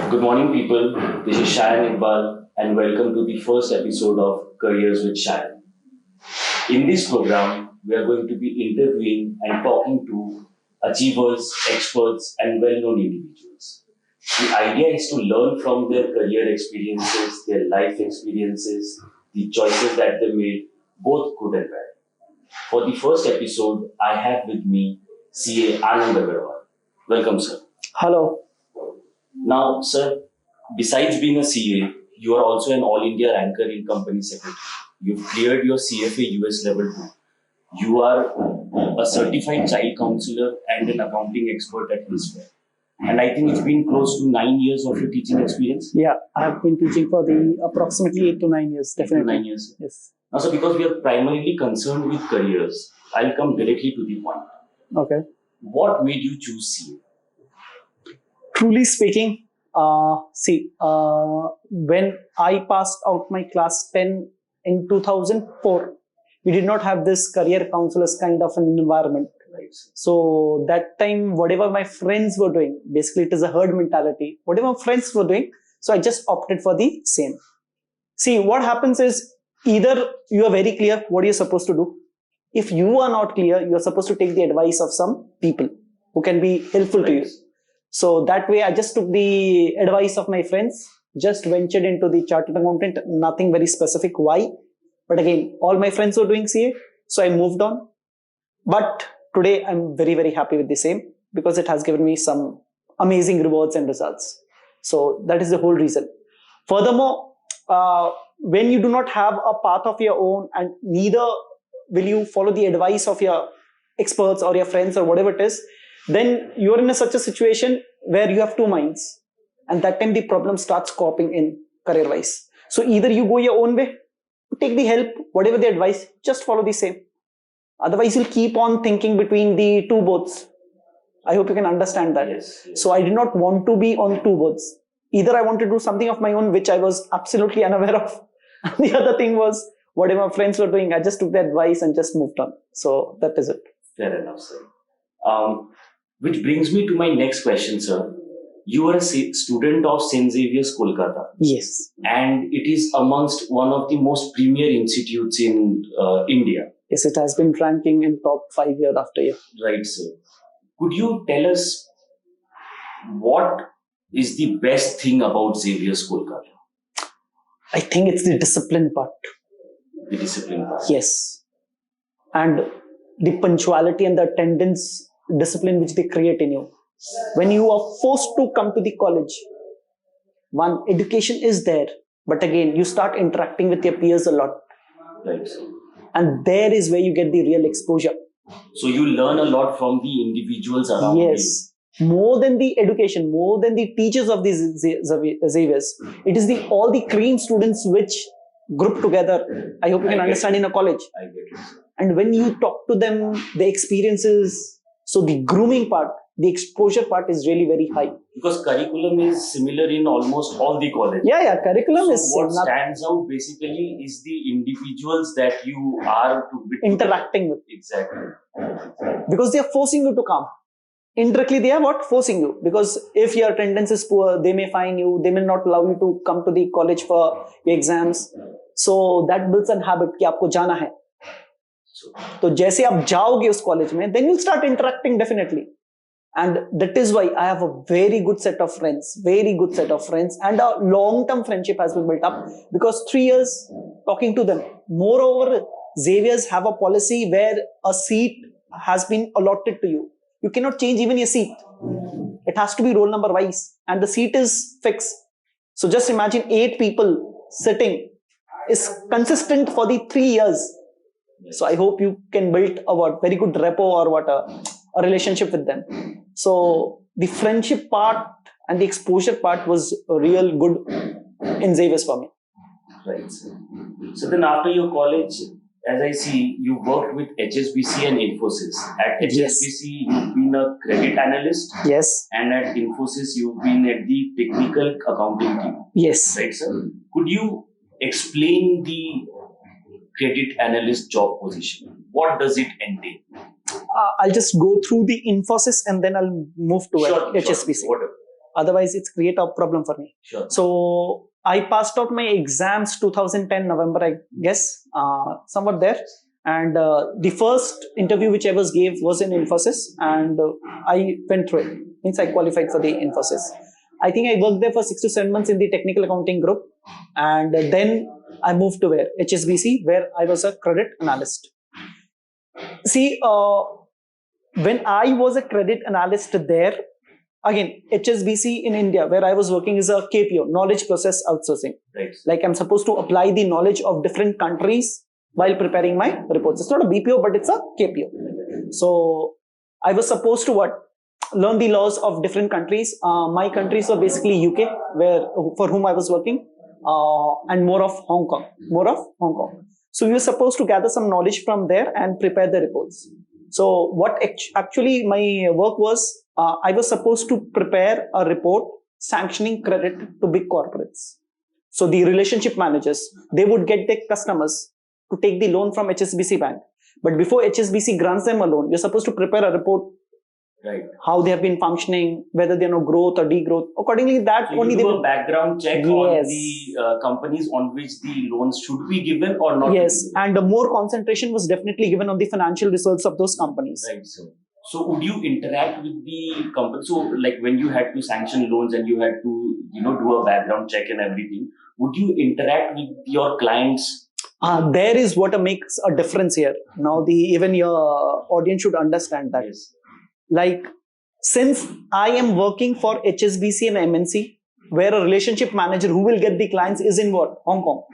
Good morning, people. This is Shayan Iqbal, and welcome to the first episode of Careers with Shayan. In this program, we are going to be interviewing and talking to achievers, experts, and well known individuals. The idea is to learn from their career experiences, their life experiences, the choices that they made, both good and bad. For the first episode, I have with me CA Anand Agarwal. Welcome, sir. Hello. Now, sir, besides being a CA, you are also an All India ranker in company secretary. You've cleared your CFA US level 2. You are a certified child counselor and an accounting expert at Hillsfair. And I think it's been close to 9 years of your teaching experience. Yeah, I have been teaching for the approximately 8 to 9 years, definitely. 9 years. Yes. Now, so because we are primarily concerned with careers, I'll come directly to the point. Okay. What made you choose CA? Truly speaking, when I passed out my class 10 in 2004, we did not have this career counselors kind of an environment. Right. So that time, whatever my friends were doing, basically it is a herd mentality. Whatever my friends were doing, so I just opted for the same. See, what happens is either you are very clear what you're supposed to do. If you are not clear, you're supposed to take the advice of some people who can be helpful to you. So that way, I just took the advice of my friends, just ventured into the chartered accountant, nothing very specific. Why? But again, all my friends were doing CA, so I moved on. But today, I'm very, very happy with the same because it has given me some amazing rewards and results. So that is the whole reason. Furthermore, when you do not have a path of your own and neither will you follow the advice of your experts or your friends or whatever it is, then you're in such a situation where you have two minds. And that time the problem starts coping in career-wise. So either you go your own way, take the help, whatever the advice, just follow the same. Otherwise, you'll keep on thinking between the two boats. I hope you can understand that. Yes. So I did not want to be on two boats. Either I want to do something of my own, which I was absolutely unaware of. And the other thing was, whatever my friends were doing, I just took the advice and just moved on. So that is it. Fair enough, sir. Which brings me to my next question, sir. You are a student of St. Xavier's, Kolkata. Yes. And it is amongst one of the most premier institutes in India. Yes, it has been ranking in top 5 year after year. Right, sir. Could you tell us what is the best thing about Xavier's, Kolkata? I think it's the discipline part. The discipline part. Yes. And the punctuality and the attendance discipline which they create in you. When you are forced to come to the college, one, education is there, but again, you start interacting with your peers a lot. Right, sir. And there is where you get the real exposure. So you learn a lot from the individuals around you. Yes. More than the education, more than the teachers of these Xavier's, it is all the clean students which group together. I hope you can understand in a college. I get it, sir. And when you talk to them, the experiences, so the grooming part, the exposure part is really very high. Because curriculum is similar in almost all the colleges. Yeah, curriculum is what stands out basically is the individuals that you are interacting with. Exactly. Because they are forcing you to come. Indirectly, they are what? Forcing you. Because if your attendance is poor, they may fine you. They may not allow you to come to the college for your exams. So that builds a habit कि आपको जाना है. तो जैसे आप जाओगे उस college में, then you'll start interacting definitely. And that is why I have a very good set of friends, and a long-term friendship has been built up because 3 years talking to them. Moreover, Xavier's have a policy where a seat has been allotted to you. You cannot change even your seat. It has to be roll number wise and the seat is fixed. So just imagine 8 people sitting is consistent for the 3 years. So I hope you can build a very good rapport or a relationship with them. So the friendship part and the exposure part was real good in Xavier's for me. Right. So then after your college, as I see, you worked with HSBC and Infosys. At HSBC, you've been a credit analyst. Yes. And at Infosys, you've been at the technical accounting team. Yes. Right, sir? Could you explain the credit analyst job position? What does it entail? I'll just go through the Infosys and then I'll move to HSBC. Whatever. Otherwise, it's create a problem for me. Sure. So I passed out my exams 2010 November, I guess, somewhat there. And the first interview which I was gave was in Infosys, and I went through it. Means I qualified for the Infosys. I think I worked there for 6 to 7 months in the technical accounting group, and then I moved to where HSBC, where I was a credit analyst. See, when I was a credit analyst there, again, HSBC in India, where I was working, is a KPO, knowledge process outsourcing. Right. Like I'm supposed to apply the knowledge of different countries while preparing my reports. It's not a BPO, but it's a KPO. So I was supposed to learn the laws of different countries. My countries were basically UK, for whom I was working, and more of Hong Kong. So we were supposed to gather some knowledge from there and prepare the reports. So what actually my work was, I was supposed to prepare a report sanctioning credit to big corporates. So the relationship managers, they would get their customers to take the loan from HSBC Bank. But before HSBC grants them a loan, you're supposed to prepare a report, right? How they have been functioning, whether they're no growth or degrowth. Accordingly, that so only you they do a background check on the companies on which the loans should be given or not. Yes, and more concentration was definitely given on the financial results of those companies. Right. So would you interact with the company? So like when you had to sanction loans and you had to do a background check and everything, would you interact with your clients? There is what makes a difference here. Now, even your audience should understand that. Yes. Like, since I am working for HSBC and MNC, where a relationship manager who will get the clients is in Hong Kong.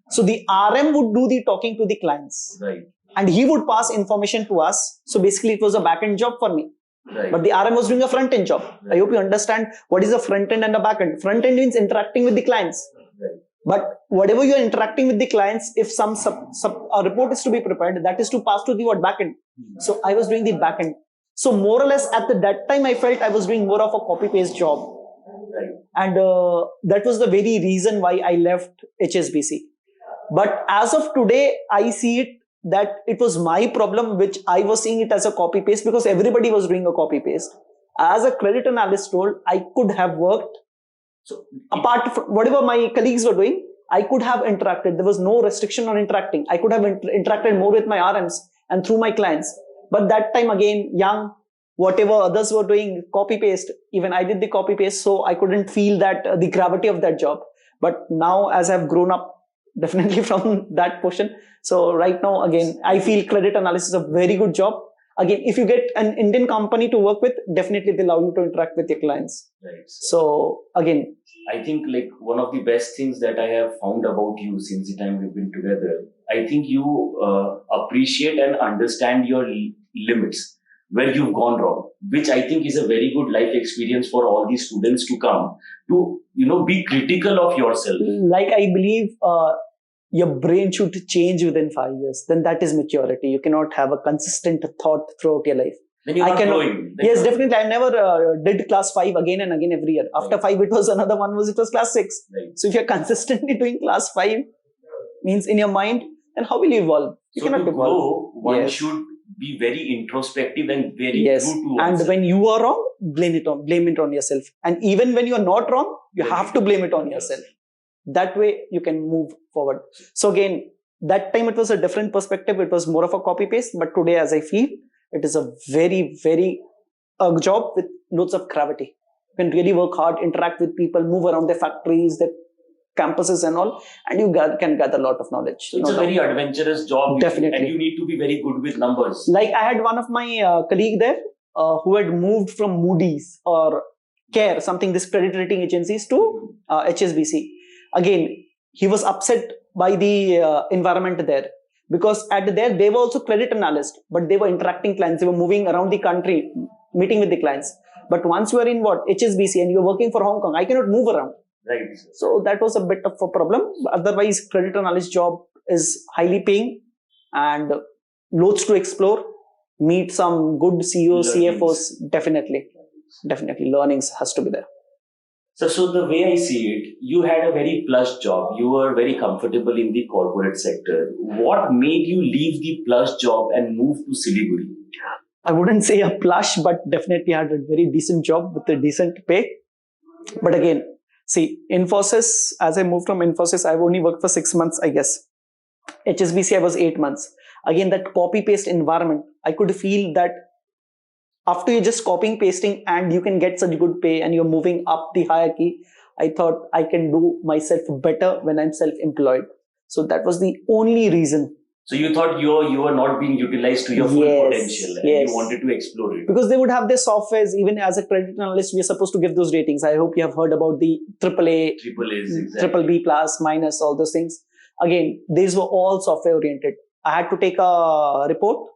So the RM would do the talking to the clients. Right. And he would pass information to us. So basically, it was a back-end job for me. Right. But the RM was doing a front-end job. Right. I hope you understand what is a front-end and a back-end. Front-end means interacting with the clients. Right. But whatever you are interacting with the clients, if some a report is to be prepared, that is to pass to the backend. So I was doing the backend. So more or less at that time, I felt I was doing more of a copy-paste job. Right. And that was the very reason why I left HSBC. But as of today, I see it that it was my problem, which I was seeing it as a copy-paste because everybody was doing a copy-paste. As a credit analyst role, I could have worked. So apart from whatever my colleagues were doing, I could have interacted. There was no restriction on interacting. I could have interacted more with my RMs and through my clients. But that time again, young, whatever others were doing, copy paste, even I did the copy paste. So I couldn't feel that the gravity of that job. But now as I've grown up, definitely from that portion. So right now, again, I feel credit analysis is a very good job. Again, if you get an Indian company to work with, definitely they allow you to interact with your clients. Right. So again, I think like one of the best things that I have found about you since the time we've been together, I think you appreciate and understand your limits, where you've gone wrong, which I think is a very good life experience for all these students to come to, be critical of yourself. Like I believe your brain should change within 5 years. Then that is maturity. You cannot have a consistent thought throughout your life. Then you're not growing. Yes, definitely. I never did class 5 again and again every year. After 5, it was another one. It was class 6. Right. So if you're consistently doing class 5, means in your mind, then how will you evolve? You cannot to evolve. Grow, one should be very introspective and very true to and oneself. when you are wrong, blame it on yourself. And even when you are not wrong, you have to blame it on yourself. That way you can move forward. So again, that time it was a different perspective. It was more of a copy paste. But today, as I feel, it is a very, very job with loads of gravity. You can really work hard, interact with people, move around their factories, their campuses and all, and you can gather a lot of knowledge. So it's a very adventurous job. Definitely. And you need to be very good with numbers. Like I had one of my colleague there who had moved from Moody's or CARE, this credit rating agencies, to HSBC. Again, he was upset by the environment there. Because there, they were also credit analysts, but they were interacting clients. They were moving around the country, meeting with the clients. But once you are in HSBC and you're working for Hong Kong, I cannot move around. Right. So that was a bit of a problem. Otherwise, credit analyst job is highly paying and loads to explore. Meet some good CEOs, CFOs. Definitely. Learnings has to be there. So the way I see it, you had a very plush job. You were very comfortable in the corporate sector. What made you leave the plush job and move to Siliguri? I wouldn't say a plush, but definitely had a very decent job with a decent pay. But again, see, Infosys, as I moved from Infosys, I've only worked for 6 months, I guess. HSBC, I was 8 months. Again, that copy paste environment, I could feel that after you're just copying pasting and you can get such good pay and you're moving up the hierarchy, I thought I can do myself better when I'm self-employed. So that was the only reason. So you thought you were not being utilized to your full Yes, potential, and yes. you wanted to explore it. Because they would have their softwares, even as a credit analyst, we are supposed to give those ratings. I hope you have heard about the AAA, Triple A's, exactly. triple B plus, minus, all those things. Again, these were all software oriented. I had to take a report,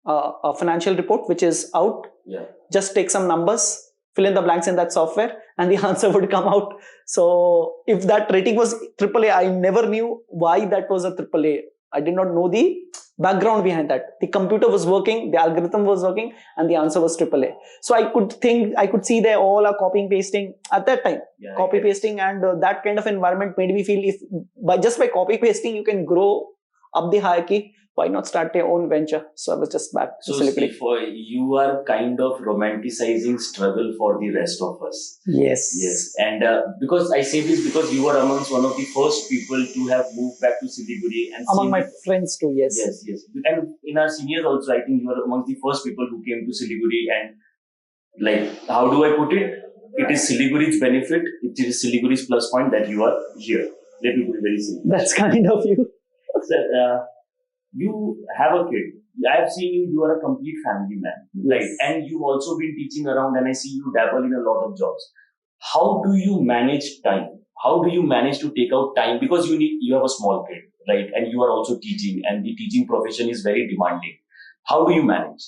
a financial report, which is out. Yeah. Just take some numbers, fill in the blanks in that software, and the answer would come out. So if that rating was AAA, I never knew why that was a AAA. I did not know the background behind that. The computer was working, the algorithm was working, and the answer was AAA. So I could see they all are copying, pasting at that time. Yeah, Copy pasting, and that kind of environment made me feel if by copy pasting you can grow up the hierarchy, why not start your own venture? So I was just back to So Silicon. see, for you are kind of romanticizing struggle for the rest of us. Yes. Yes, and because I say this because you were amongst one of the first people to have moved back to Siliguri and Among seen my the- friends too, yes. Yes. And in our seniors also, I think you were amongst the first people who came to Siliguri, and like, how do I put it? It is Siliguri's benefit, it is Siliguri's plus point that you are here. Let me put it very simple. That's kind of you. Sir, you have a kid. I have seen you are a complete family man, right? Yes. And you've also been teaching around, and I see you dabble in a lot of jobs. How do you manage time? How do you manage to take out time? Because you have a small kid, right? And you are also teaching, and the teaching profession is very demanding. How do you manage?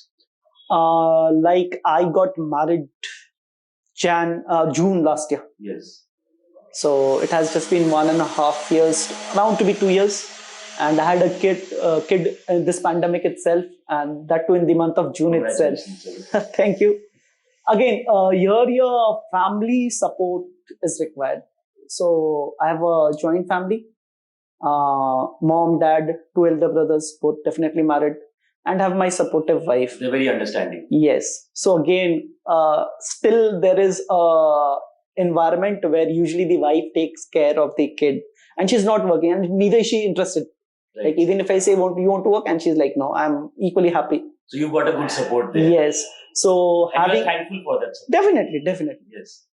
Like I got married June last year. Yes. So it has just been 1.5 years, around to be 2 years. And I had a kid in this pandemic itself, and that too in the month of June itself. Congratulations, sir. Thank you. Again, here your family support is required. So I have a joint family. Mom, dad, two elder brothers, both definitely married, and have my supportive wife. They're very understanding. Yes. So again, still there is a environment where usually the wife takes care of the kid, and she's not working, and neither is she interested. Right. Like even if I say you want to work, and she's like, no, I'm equally happy. So you've got a good support there. Yes. So And having you're thankful for that support. definitely. Yes.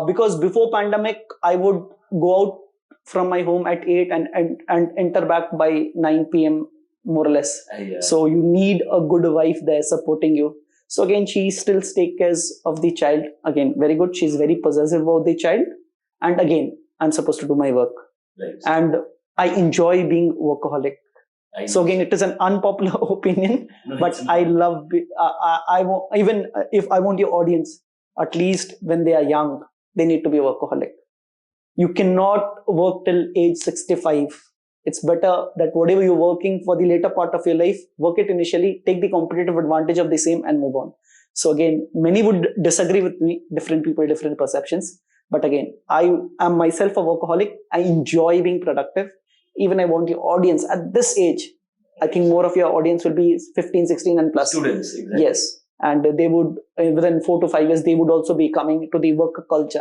Because before pandemic, I would go out from my home at 8 and enter back by 9 p.m. more or less. Yeah. So you need a good wife there supporting you. So again, she still takes care of the child. Again, very good. She's very possessive about the child. And again, I'm supposed to do my work. Right. And I enjoy being workaholic. So again, it is an unpopular opinion, No, but it's I not. love, I want, even if I want your audience, at least when they are young, they need to be workaholic. You cannot work till age 65. It's better that whatever you're working for the later part of your life, work it initially, take the competitive advantage of the same and move on. So again, many would disagree with me, different people, different perceptions. But again, I am myself a workaholic. I enjoy being productive. Even I want your audience at this age. I think more of your audience will be 15, 16 and plus. Students, exactly. Yes. And they would, within 4 to 5 years, they would also be coming to the work culture.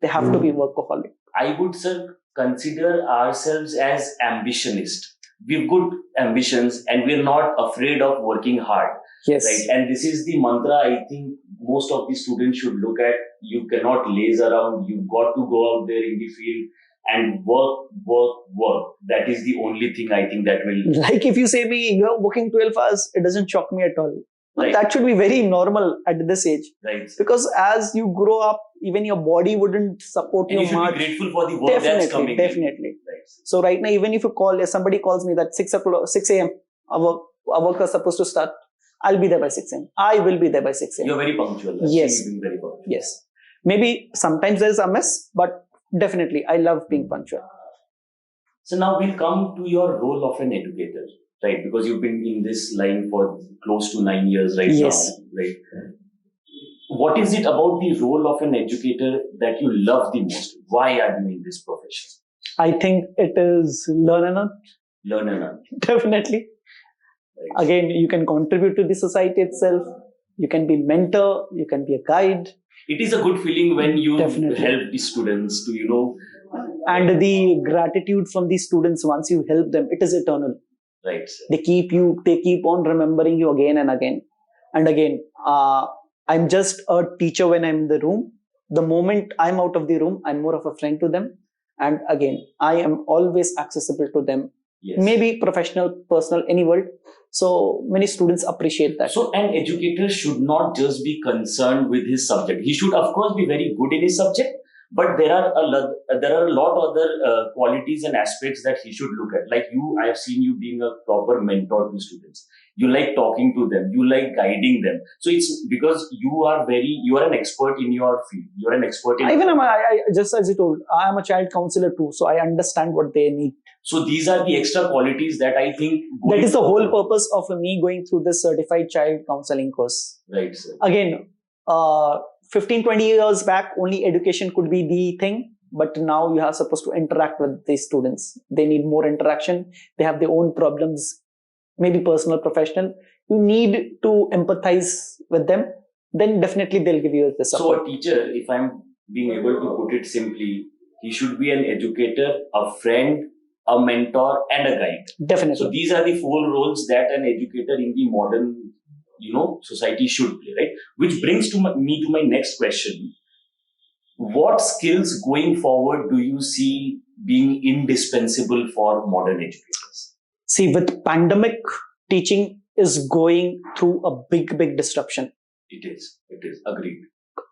They have to be workaholic. I would, sir, consider ourselves as ambitionists. We've good ambitions and we're not afraid of working hard. Yes. Right. And this is the mantra I think most of the students should look at. You cannot laze around. You've got to go out there in the field and work. That is the only thing I think that will. Like if you say me, you're working 12 hours, it doesn't shock me at all. But Right. that should be very normal at this age. Right. Because as you grow up, even your body wouldn't support And you you should much. be grateful for the work that's coming. in. Definitely. Right. So right now, even if somebody calls me that 6 a.m., our work is supposed to start, I'll be there by 6 a.m. I will be there by 6 a.m. You're very punctual. Yes. You're being very punctual. Yes. Maybe sometimes there's a mess, but definitely I love being punctual. So now we'll come to your role of an educator, right? Because you've been in this line for close to 9 years right Yes. now, right? What is it about the role of an educator that you love the most? Why are you in this profession? I think it is learn and earn. Learn and earn. Definitely. Right? Again, you can contribute to the society itself. You can be mentor, you can be a guide. It is a good feeling when you Definitely. help the students to, And the gratitude from the students once you help them, it is eternal. right, sir. They keep on remembering you again and again. And again, I'm just a teacher when I'm in the room. The moment I'm out of the room, I'm more of a friend to them. And again, I am always accessible to them. Yes. Maybe professional, personal, any world. So many students appreciate that. So an educator should not just be concerned with his subject. He should, of course, be very good in his subject, but there are a lot other qualities and aspects that he should look at. Like you, I have seen you being a proper mentor to students. You like talking to them. You like guiding them. So it's because you are an expert in your field. You are an expert in. Even I just as you told, I am a child counselor too, so I understand what they need. So these are the extra qualities that I think. That is the whole purpose of me going through this certified child counseling course. Right, sir. Again, 15, 20 years back, only education could be the thing. But now you are supposed to interact with these students. They need more interaction. They have their own problems, maybe personal, professional. You need to empathize with them. Then definitely they'll give you the support. So a teacher, if I'm being able to put it simply, he should be an educator, a friend, a mentor, and a guide. Definitely. So these are the 4 roles that an educator in the modern, society should play, right? Which brings me to my next question. What skills going forward do you see being indispensable for modern educators? See, with pandemic, teaching is going through a big disruption. It is. Agreed.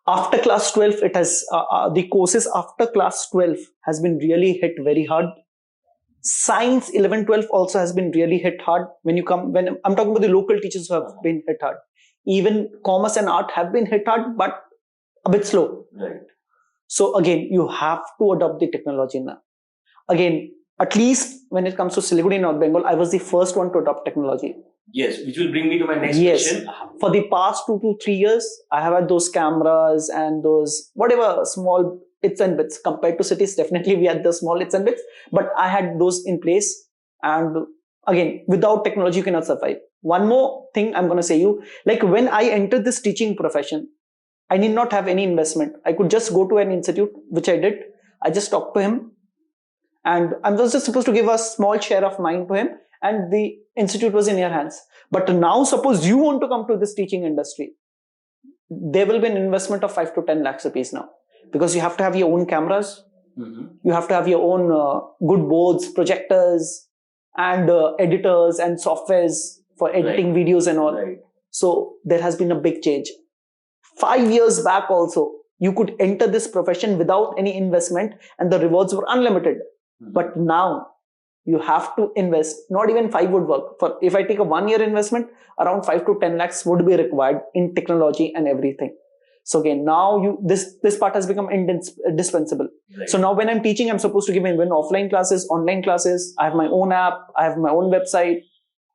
After class 12, it has the courses after class 12 has been really hit very hard. Science 11, 12 also has been really hit hard. When I'm talking about the local teachers who have been hit hard. Even commerce and art have been hit hard, but a bit slow. Right. So again, you have to adopt the technology now. Again, at least when it comes to Siliguri, North Bengal, I was the first one to adopt technology. Yes, which will bring me to my next Yes. question. For the past 2 to 3 years, I have had those cameras and those whatever small its and bits. Compared to cities, definitely we had the small its and bits, but I had those in place. And again, without technology, you cannot survive. One more thing I'm going to say you, like when I entered this teaching profession, I need not have any investment. I could just go to an institute, which I did. I just talked to him, and I was just supposed to give a small share of mine to him, and the institute was in your hands. But now, suppose you want to come to this teaching industry, there will be an investment of 5 to 10 lakhs rupees now, because you have to have your own cameras, you have to have your own good boards, projectors, and editors and softwares for editing videos and all. Right. So there has been a big change. 5 years back also, you could enter this profession without any investment and the rewards were unlimited. But now you have to invest. Not even 5 would work. For if I take a 1 year investment, around 5 to 10 lakhs would be required in technology and everything. So again, now this part has become indispensable. Right. So now when I'm teaching, I'm supposed to give even offline classes, online classes. I have my own app, I have my own website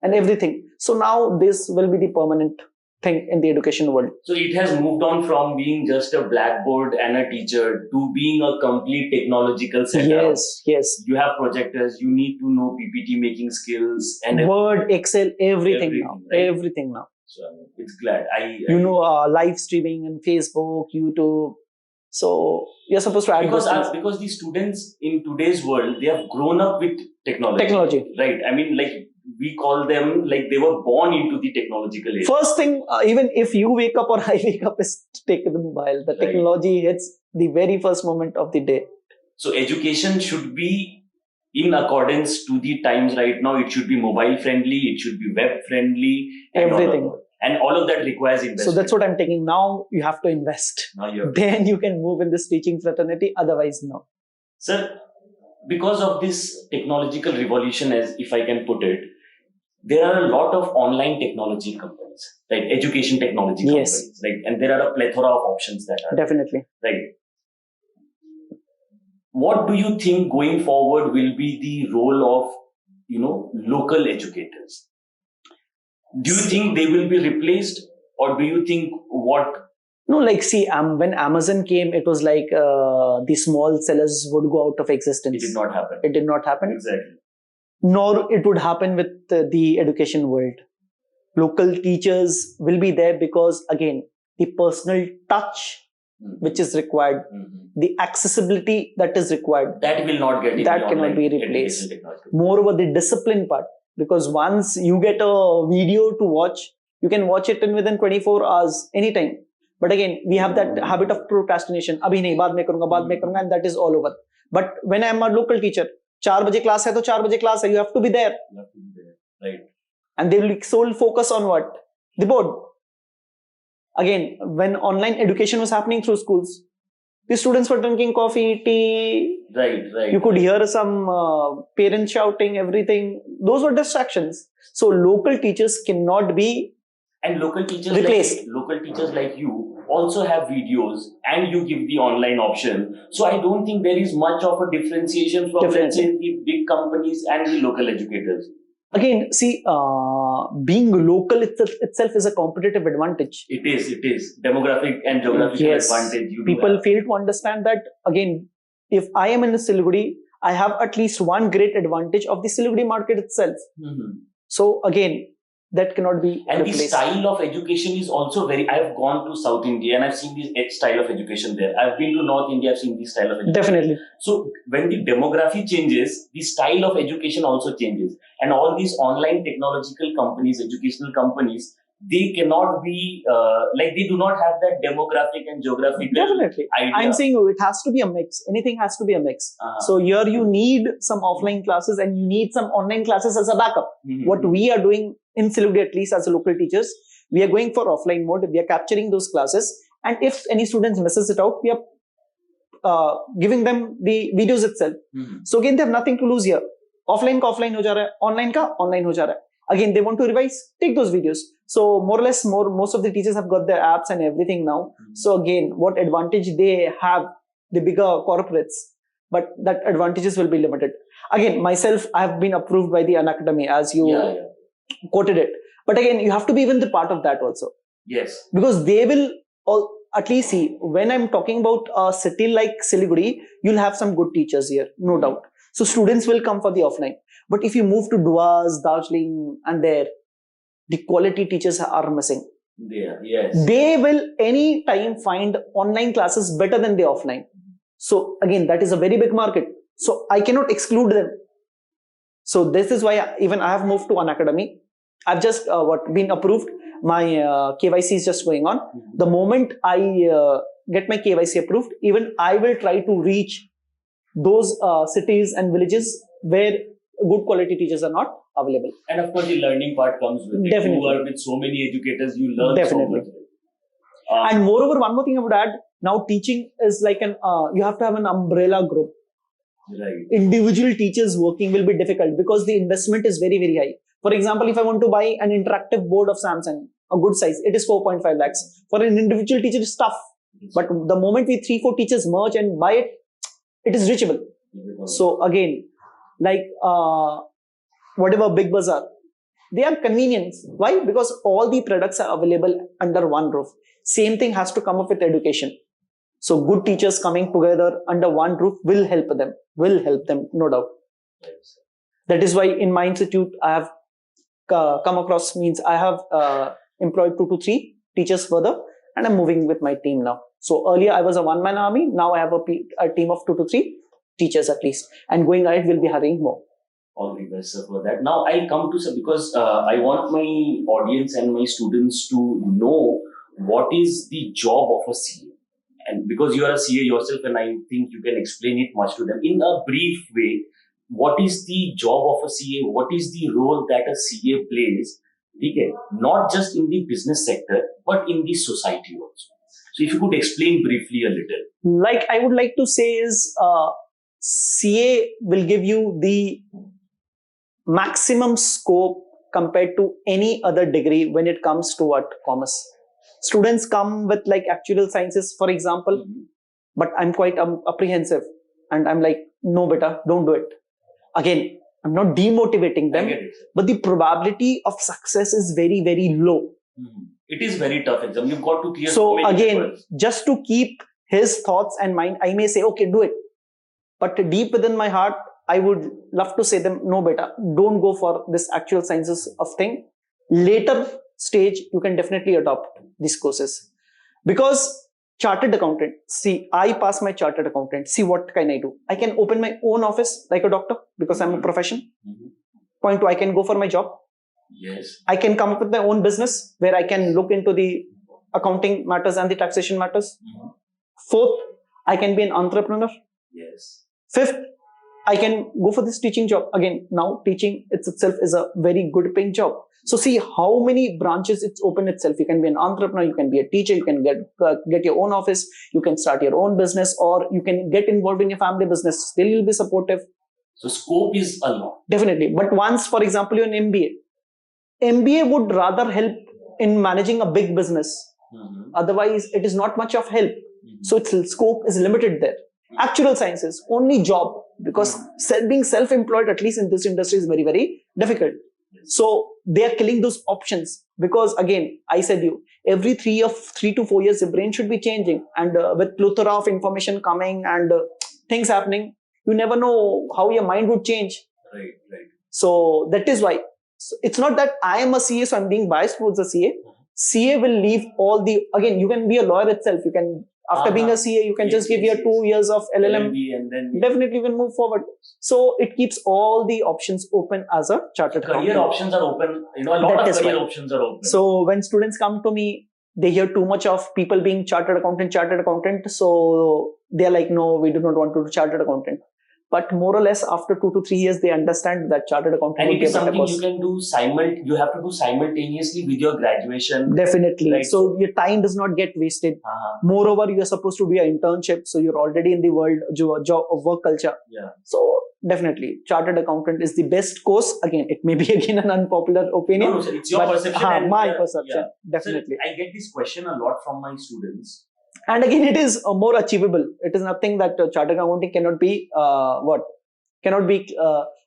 and everything. So now this will be the permanent thing in the education world. So it has moved on from being just a blackboard and a teacher to being a complete technological setup. Yes. You have projectors, you need to know PPT making skills and Word, Excel, everything now. Right? Everything now. So it's glad. Live streaming and Facebook, YouTube. So you're supposed to add because the students in today's world, they have grown up with technology. Right. I mean, like we call them like they were born into the technological age. First thing, even if you wake up or I wake up, is to take the mobile. The technology hits the very first moment of the day. So education should be in accordance to the times right now. It should be mobile friendly. It should be web friendly. Everything. And all of that requires investment. So that's what I'm taking. Now you have to invest. Then you can move in this teaching fraternity. Otherwise, no. Sir, because of this technological revolution, as if I can put it, there are a lot of online technology companies, right? Education technology companies, right? And there are a plethora of options that are definitely right. What do you think going forward will be the role of, local educators? Do you think they will be replaced, or do you think what? No, like see, when Amazon came, it was like the small sellers would go out of existence. It did not happen. Exactly. Exactly. Nor it would happen with the education world. Local teachers will be there because, again, the personal touch which is required, the accessibility that is required, that will not get in that the cannot online be education replaced. technology. Moreover, the discipline part, because once you get a video to watch, you can watch it in within 24 hours anytime. But again, we have that habit of procrastination. Abhi nahi, baad mein karunga, and that is all over. But when I am a local teacher, 4 baje class hai to 4 baje class hai, you have to be there. You have to be there, right? And they will sole focus on what? The board. Again, when online education was happening through schools, the students were drinking coffee, tea. Right. You could hear some parents shouting, everything. Those were distractions. So local teachers cannot be and local teachers replaced. Local teachers like you also have videos and you give the online option. So I don't think there is much of a differentiation from let's say the big companies and the local educators. Again, see, being local itself is a competitive advantage. It is. Demographic and geographical advantage. People fail to understand that. Again, if I am in the Siliguri, I have at least one great advantage of the Siliguri market itself. So again, that cannot be and replaced. The style of education is also very. I have gone to South India and I've seen this style of education there. I've been to North India, I've seen this style of education. Definitely. So when the demography changes, the style of education also changes. And all these online technological companies, educational companies, they cannot be they do not have that demographic and geographical Definitely idea. I'm saying it has to be a mix. Anything has to be a mix. So here you need some offline classes and you need some online classes as a backup. What we are doing in Siliguri, at least as a local teachers, we are going for offline mode. We are capturing those classes, and if any students misses it out, we are giving them the videos itself. So again, they have nothing to lose here. Offline ka offline ho ja raha hai, online ka online ho ja raha hai. Again, they want to revise, take those videos. So more or less, most of the teachers have got their apps and everything now. So again, what advantage they have, the bigger corporates, but that advantages will be limited. Again, myself, I have been approved by the Unacademy as you quoted it. But again, you have to be even the part of that also. Yes. Because they will at least see, when I'm talking about a city like Siliguri, you'll have some good teachers here, no doubt. So students will come for the offline. But if you move to Duas, Darjeeling, and there, the quality teachers are missing. Yes. They will any time find online classes better than the offline. So again, that is a very big market. So I cannot exclude them. So this is why even I have moved to Unacademy. I've just been approved. My KYC is just going on. The moment I get my KYC approved, even I will try to reach those cities and villages where good quality teachers are not available. And of course, the learning part comes with it. Definitely. You work with so many educators, you learn Definitely. so much. And moreover, one more thing I would add, now teaching is like you have to have an umbrella group. Right. Individual teachers working will be difficult because the investment is very, very high. For example, if I want to buy an interactive board of Samsung, a good size, it is 4.5 lakhs. For an individual teacher, it's tough. But the moment we 3-4 teachers merge and buy it, it is reachable. So again, like whatever Big Bazaar, they are convenience. Why? Because all the products are available under one roof. Same thing has to come up with education. So good teachers coming together under one roof will help them, no doubt. That is why in my institute, I have come across, means I have employed 2 to 3 teachers further, and I'm moving with my team now. So earlier I was a one-man army. Now I have a team of 2 to 3 teachers at least, and going ahead we'll be hiring more. All the best for that. Now I'll come to because I want my audience and my students to know what is the job of a CA. And because you are a CA yourself, and I think you can explain it much to them in a brief way. What is the job of a CA? What is the role that a CA plays? Okay, not just in the business sector, but in the society also. So if you could explain briefly a little. Like I would like to say is, CA will give you the maximum scope compared to any other degree when it comes to commerce. Students come with like actual sciences, for example, but I'm quite apprehensive, and I'm like, no, beta, don't do it. Again, I'm not demotivating them, but the probability of success is very, very low. It is very tough exam. You've got to clear. So again, just to keep his thoughts and mind, I may say, okay, do it. But deep within my heart, I would love to say them, no, beta, don't go for this actual sciences of thing. later stage, you can definitely adopt these courses. Because chartered accountant, see, I pass my chartered accountant. See, what can I do? I can open my own office like a doctor because I'm a profession. Point two, I can go for my job. Yes. I can come up with my own business where I can look into the accounting matters and the taxation matters. Fourth, I can be an entrepreneur. Yes. Fifth, I can go for this teaching job. Again, now teaching itself is a very good paying job. So see how many branches it's open itself. You can be an entrepreneur, you can be a teacher, you can get your own office, you can start your own business, or you can get involved in your family business. Still, you'll be supportive. So scope is a lot. Definitely. But once, for example, you're an MBA, MBA would rather help in managing a big business. Otherwise, it is not much of help. So its scope is limited there. Actual sciences, only job, because being self-employed, at least in this industry, is very, very difficult. So they are killing those options because, again, I said you, every 3 to 4 years, the brain should be changing. And with plethora of information coming and things happening, you never know how your mind would change. Right. So that is why. So it's not that I am a CA, so I'm being biased towards the CA. CA will leave all the, again, you can be a lawyer itself. You can, after being a CA, you can just give your 2 years of LLM. And then Definitely will move forward. So it keeps all the options open as a chartered accountant. Career options are open. A lot of career options are open. So when students come to me, they hear too much of people being chartered accountant. So they're like, no, we do not want to do chartered accountant. But more or less, after 2 to 3 years, they understand that chartered accountant. And it is something you can do you have to do simultaneously with your graduation. Definitely. Right? So your time does not get wasted. Moreover, you're supposed to do an internship. So you're already in the world of work culture. Yeah. So definitely, chartered accountant is the best course. Again, it may be again an unpopular opinion. No, sir, it's your perception. My perception. Definitely. Sir, I get this question a lot from my students. And again, it is more achievable. It is nothing that chartered accounting cannot be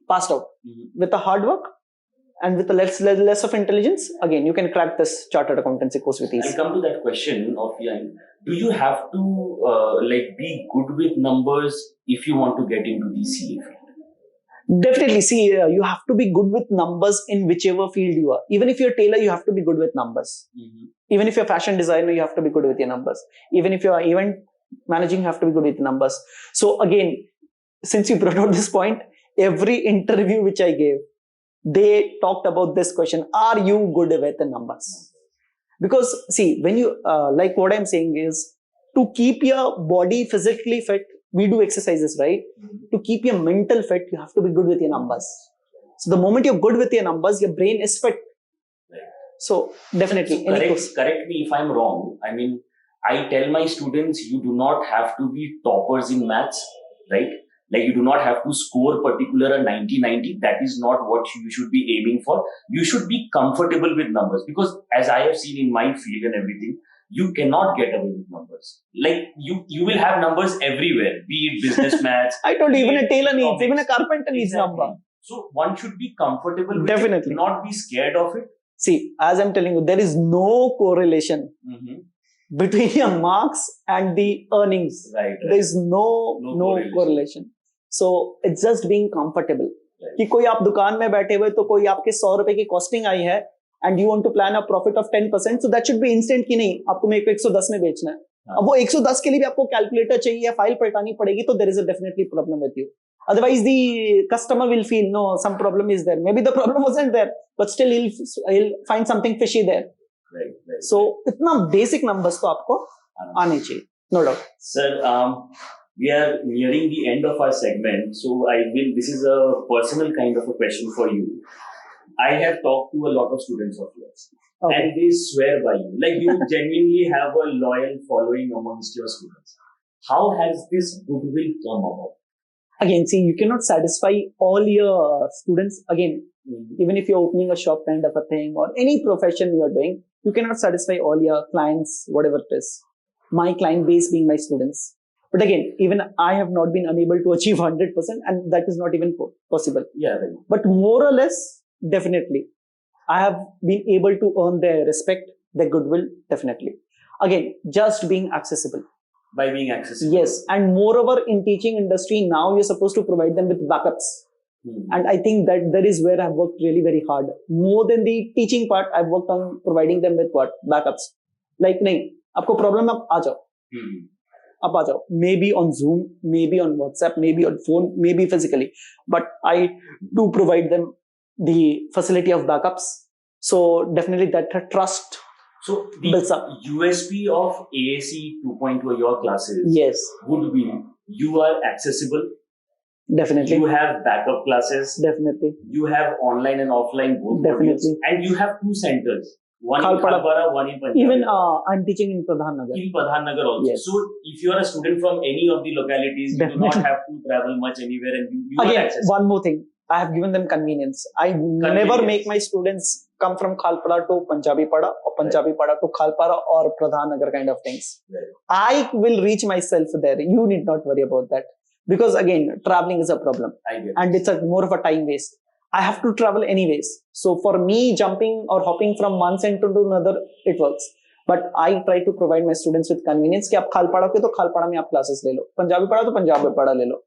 passed out. With the hard work and with the less of intelligence. Again, you can crack this chartered accountancy course with ease. I'll come to that question of do you have to be good with numbers if you want to get into the CA field? Definitely. See, you have to be good with numbers in whichever field you are. Even if you're a tailor, you have to be good with numbers. Even if you're a fashion designer, you have to be good with your numbers. Even if you're event managing, you have to be good with numbers. So again, since you brought out this point, every interview which I gave, they talked about this question: are you good with the numbers? Because see, when you like what I'm saying is, to keep your body physically fit, we do exercises, right? To keep your mental fit, you have to be good with your numbers. So the moment you're good with your numbers, your brain is fit. So definitely. So correct me if I'm wrong. I mean, I tell my students, you do not have to be toppers in maths, right? Like you do not have to score particular a 90-90. That is not what you should be aiming for. You should be comfortable with numbers, because as I have seen in my field and everything, you cannot get away with numbers. Like you will have numbers everywhere, be it business maths. I told you, even a tailor needs, even a carpenter needs number. So one should be comfortable with Definitely. it, not be scared of it. See, as I'm telling you, there is no correlation between your marks and the earnings. Right. There is no correlation. So it's just being comfortable. कि कोई आप दुकान में बैठे हुए तो कोई आपके 100 रुपए की कॉस्टिंग आई है and you want to plan a profit of 10%, so that should be instant कि नहीं आपको मेरे को 110 में बेचना है. अब वो 110 के लिए भी आपको कैलकुलेटर चाहिए, फाइल पलटानी पड़ेगी, तो there is a definitely problem with you. Otherwise, the customer will feel no, some problem is there. Maybe the problem wasn't there, but still he'll find something fishy there. Right. So इतना basic numbers तो आपको आने चाहिए, no doubt. Sir, we are nearing the end of our segment, so this is a personal kind of a question for you. I have talked to a lot of students of yours, and they swear by you. Like you genuinely have a loyal following amongst your students. How has this goodwill come about? Again, see, you cannot satisfy all your students. Again, even if you're opening a shop kind of a thing or any profession you're doing, you cannot satisfy all your clients, whatever it is. My client base being my students. But again, even I have not been unable to achieve 100%, and that is not even possible. Yeah, right. But more or less, definitely, I have been able to earn their respect, their goodwill, definitely. Again, just being accessible. By being accessible. Yes, and moreover, in teaching industry, now you're supposed to provide them with backups. And I think that that is where I've worked really very hard. More than the teaching part, I've worked on providing them with what? Backups. Like, nahi, आपको problem है, आप आ जाओ. आप आ जाओ. Maybe on Zoom, maybe on WhatsApp, maybe on phone, maybe physically. But I do provide them the facility of backups. So definitely that trust So the builds up. USP of AAC 2.0 your classes Yes, would be you are accessible, definitely. you have backup classes, Definitely. you have online and offline both Definitely. modules, and you have two centers, one in Khalpada. Khalpara, one in Punjab. Even I'm teaching in Pradhan Nagar. In Pradhan Nagar also. Yes. So if you are a student from any of the localities, you do not Definitely. have to travel much anywhere, and you are Again, accessible. one more thing. I have given them convenience. I never make my students come from Khalpada to Punjabi Pada or Punjabi Pada to Khalpara or Pradhan Nagar kind of things. Right. I will reach myself there. You need not worry about that. Because again, traveling is a problem. I get And it's more of a time waste. I have to travel anyways. So for me, jumping or hopping from one center to another, it works. But I try to provide my students with convenience कि आप खालपाड़ा के तो खालपाड़ा में आप classes ले लो, पंजाबी पढ़ा तो पंजाब में पढ़ा ले लो,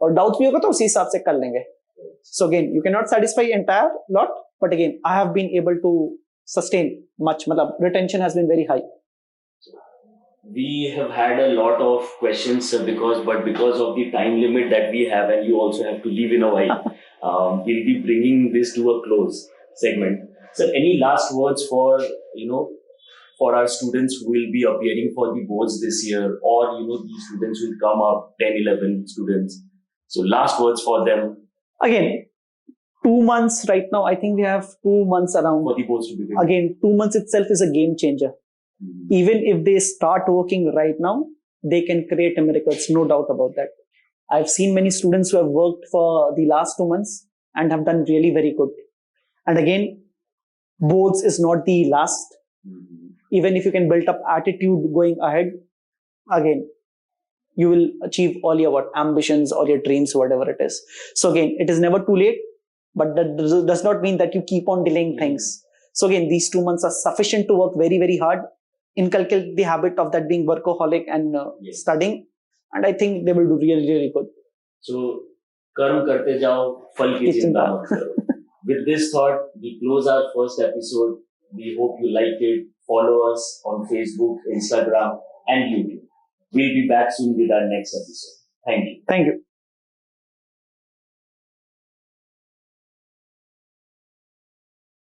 और डाउट भी होगा तो उसी हिसाब से कर लेंगे. So again, you cannot satisfy entire lot, but again, I have been able to sustain much. मतलब retention has been very high. We have had a lot of questions because of the time limit that we have, and you also have to leave in a while, we'll be bringing this to a close segment. So, any last words for for our students who will be appearing for the boards this year, or these students will come up 10, 11 students. So, last words for them Again, 2 months right now. I think we have 2 months around. for the boards to begin. Again, 2 months itself is a game changer. Even if they start working right now, they can create miracles, no doubt about that. I've seen many students who have worked for the last 2 months and have done really very good. And again, boards is not the last. Even if you can build up attitude going ahead, again, you will achieve all your ambitions or your dreams, whatever it is. So again, it is never too late, but that does not mean that you keep on delaying things. So again, these 2 months are sufficient to work very, very hard, inculcate the habit of that being workaholic and studying, and I think they will do really, really good. So, कर्म करते जाओ, फल की चिंता मत करो. With this thought, we close our first episode. We hope you liked it. Follow us on Facebook, Instagram, and YouTube. We'll be back soon with our next episode. Thank you. Thank you.